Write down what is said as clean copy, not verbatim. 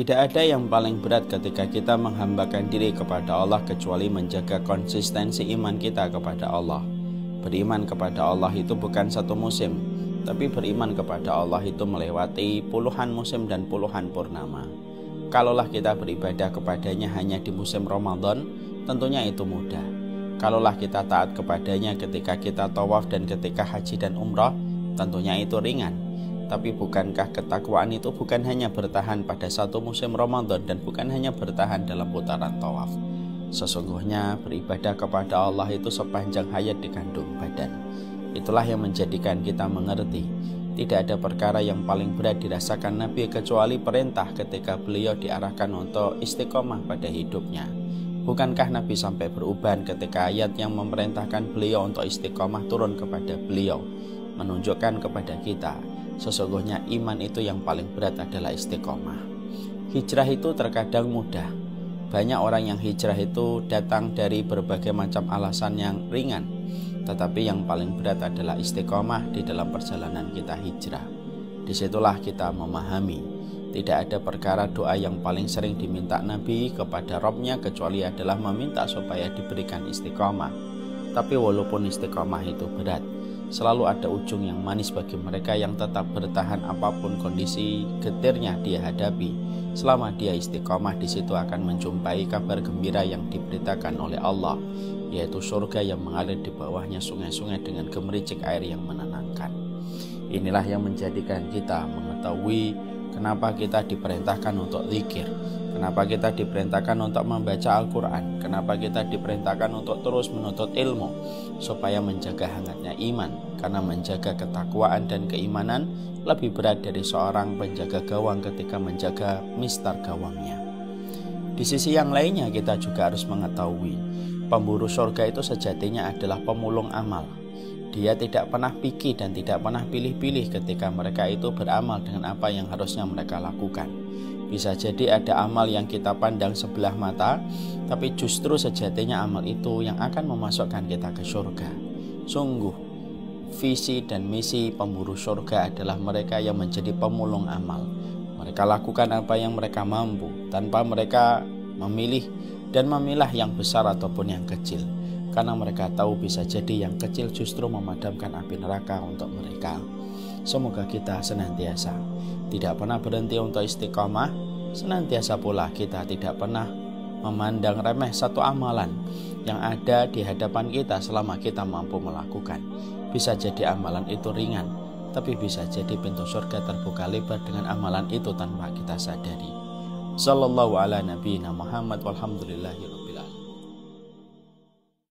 Tidak ada yang paling berat ketika kita menghambakan diri kepada Allah kecuali menjaga konsistensi iman kita kepada Allah. Beriman kepada Allah itu bukan satu musim, tapi beriman kepada Allah itu melewati puluhan musim dan puluhan purnama. Kalaulah kita beribadah kepadanya hanya di musim Ramadan, tentunya itu mudah. Kalaulah kita taat kepadanya ketika kita tawaf dan ketika haji dan umrah, tentunya itu ringan. Tapi bukankah ketakwaan itu bukan hanya bertahan pada satu musim Ramadan dan bukan hanya bertahan dalam putaran tawaf. Sesungguhnya beribadah kepada Allah itu sepanjang hayat di kandung badan. Itulah yang menjadikan kita mengerti tidak ada perkara yang paling berat dirasakan Nabi kecuali perintah ketika beliau diarahkan untuk istiqomah pada hidupnya. Bukankah Nabi sampai beruban ketika ayat yang memerintahkan beliau untuk istiqomah turun kepada beliau, menunjukkan kepada kita sesungguhnya iman itu yang paling berat adalah istiqomah. Hijrah itu terkadang mudah. Banyak orang yang hijrah itu datang dari berbagai macam alasan yang ringan. Tetapi yang paling berat adalah istiqomah di dalam perjalanan kita hijrah. Disitulah kita memahami tidak ada perkara doa yang paling sering diminta Nabi kepada Rabb-Nya kecuali adalah meminta supaya diberikan istiqomah. Tapi walaupun istiqomah itu berat, selalu ada ujung yang manis bagi mereka yang tetap bertahan apapun kondisi getirnya dia hadapi. Selama dia istiqomah, di situ akan menjumpai kabar gembira yang diberitakan oleh Allah, yaitu surga yang mengalir di bawahnya sungai-sungai dengan gemericik air yang menenangkan. Inilah yang menjadikan kita mengetahui kenapa kita diperintahkan untuk zikir, kenapa kita diperintahkan untuk membaca Al-Quran, kenapa kita diperintahkan untuk terus menuntut ilmu, supaya menjaga hangatnya iman, karena menjaga ketakwaan dan keimanan lebih berat dari seorang penjaga gawang ketika menjaga mistar gawangnya. Di sisi yang lainnya kita juga harus mengetahui pemburu surga itu sejatinya adalah pemulung amal. Dia tidak pernah pikir dan tidak pernah pilih-pilih ketika mereka itu beramal dengan apa yang harusnya mereka lakukan. Bisa jadi ada amal yang kita pandang sebelah mata, tapi justru sejatinya amal itu yang akan memasukkan kita ke surga. Sungguh, visi dan misi pemburu surga adalah mereka yang menjadi pemulung amal. Mereka lakukan apa yang mereka mampu, tanpa mereka memilih dan memilah yang besar ataupun yang kecil. Karena mereka tahu bisa jadi yang kecil justru memadamkan api neraka untuk mereka. Semoga kita senantiasa tidak pernah berhenti untuk istiqomah, senantiasa pula kita tidak pernah memandang remeh satu amalan yang ada di hadapan kita selama kita mampu melakukan. Bisa jadi amalan itu ringan, tapi bisa jadi pintu surga terbuka lebar dengan amalan itu tanpa kita sadari. Sallallahu ala nabiyina Muhammad walhamdulillahi